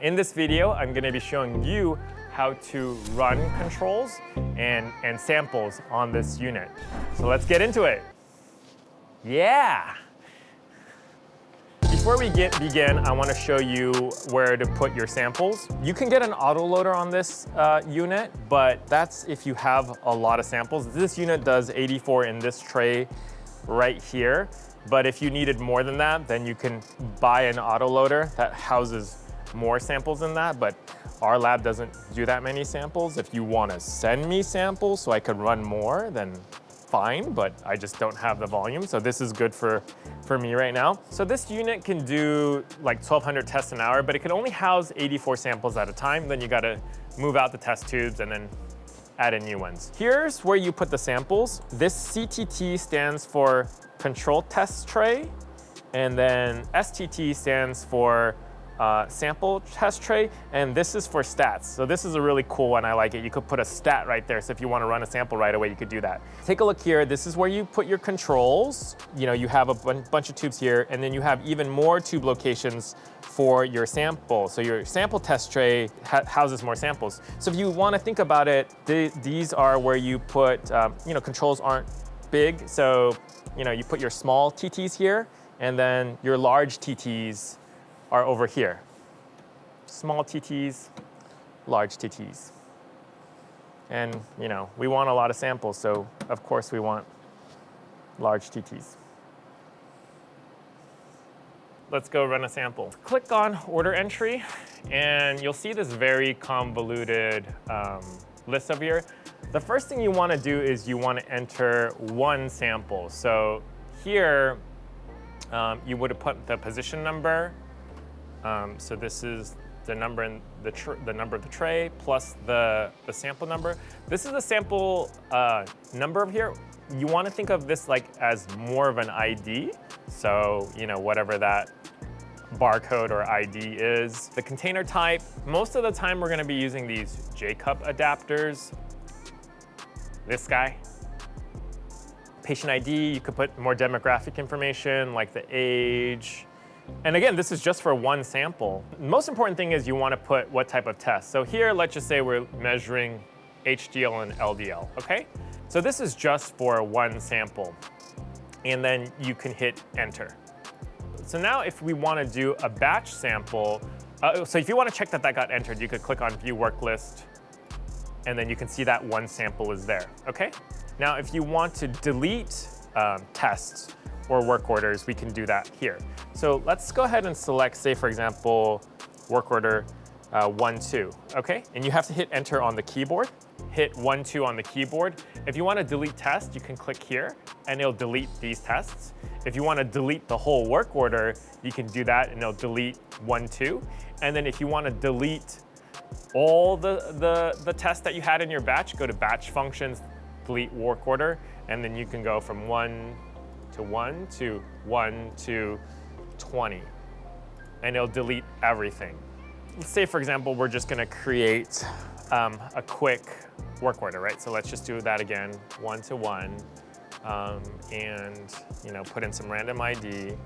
In this video, I'm going to be showing you how to run controls and samples on this unit. So let's get into it. Yeah! Before we begin, I want to show you where to put your samples. You can get an autoloader on this unit, but that's if you have a lot of samples. This unit does 84 in this tray right here. But if you needed more than that, then you can buy an autoloader that houses more samples than that, but our lab doesn't do that many samples. If you want to send me samples so I could run more, then fine, but I just don't have the volume. So this is good for me right now. So this unit can do like 1,200 tests an hour, but it can only house 84 samples at a time. Then you got to move out the test tubes and then add in new ones. Here's where you put the samples. This CTT stands for control test tray, and then STT stands for sample test tray, and this is for stats. So this is a really cool one. I like it. You could put a stat right there. So if you want to run a sample right away, you could do that. Take a look here. This is where you put your controls. You know, you have a bunch of tubes here, and then you have even more tube locations for your sample. So your sample test tray houses more samples. So if you want to think about it, these are where you put, controls aren't big. So, you put your small TTs here, and then your large TTs are over here. Small TTs, large TTs. And we want a lot of samples, so of course we want large TTs. Let's go run a sample. Click on order entry, and you'll see this very convoluted list over here. The first thing you want to do is you want to enter one sample. So here, you would have put the position number. So this is the number in the number of the tray plus the sample number. This is the sample number over here. You want to think of this like as more of an ID. So whatever that barcode or ID is. The container type. Most of the time we're going to be using these J-cup adapters. This guy. Patient ID. You could put more demographic information like the age. And again, this is just for one sample. The most important thing is you want to put what type of test. So here, let's just say we're measuring HDL and LDL, okay? So this is just for one sample. And then you can hit enter. So now if we want to do a batch sample, so if you want to check that got entered, you could click on view work list, and then you can see that one sample is there, okay? Now, if you want to delete tests or work orders, we can do that here. So let's go ahead and select, say, for example, work order 1-2, okay? And you have to hit enter on the keyboard, hit 1-2 on the keyboard. If you want to delete test, you can click here, and it'll delete these tests. If you want to delete the whole work order, you can do that, and it'll delete 1-2. And then if you want to delete all the tests that you had in your batch, go to batch functions, delete work order, and then you can go from 1 to 1 to 1 to 20, and it'll delete everything. Let's say, for example, we're just going to create a quick work order, right? So let's just do that again, 1 to 1, and put in some random ID.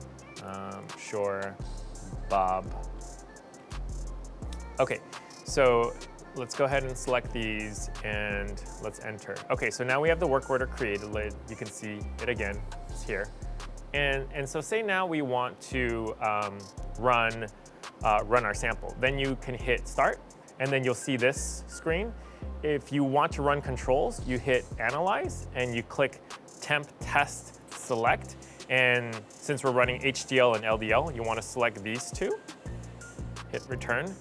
Sure, Bob. Okay, so let's go ahead and select these and let's enter. Okay, so now we have the work order created. You can see it again. It's here. And so say now we want to run our sample. Then you can hit start, and then you'll see this screen. If you want to run controls, you hit analyze, and you click temp test select. And since we're running HDL and LDL, you want to select these two. Hit return.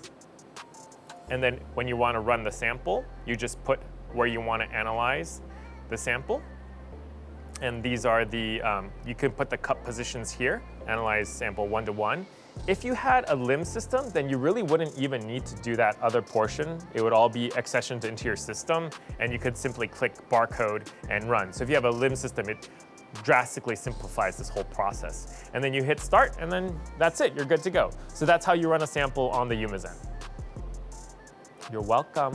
And then when you want to run the sample, you just put where you want to analyze the sample. And these are the, you can put the cup positions here, analyze sample 1 to 1. If you had a LIMS system, then you really wouldn't even need to do that other portion. It would all be accessioned into your system, and you could simply click barcode and run. So if you have a LIMS system, it drastically simplifies this whole process. And then you hit start, and then that's it, you're good to go. So that's how you run a sample on the Yumizen. You're welcome.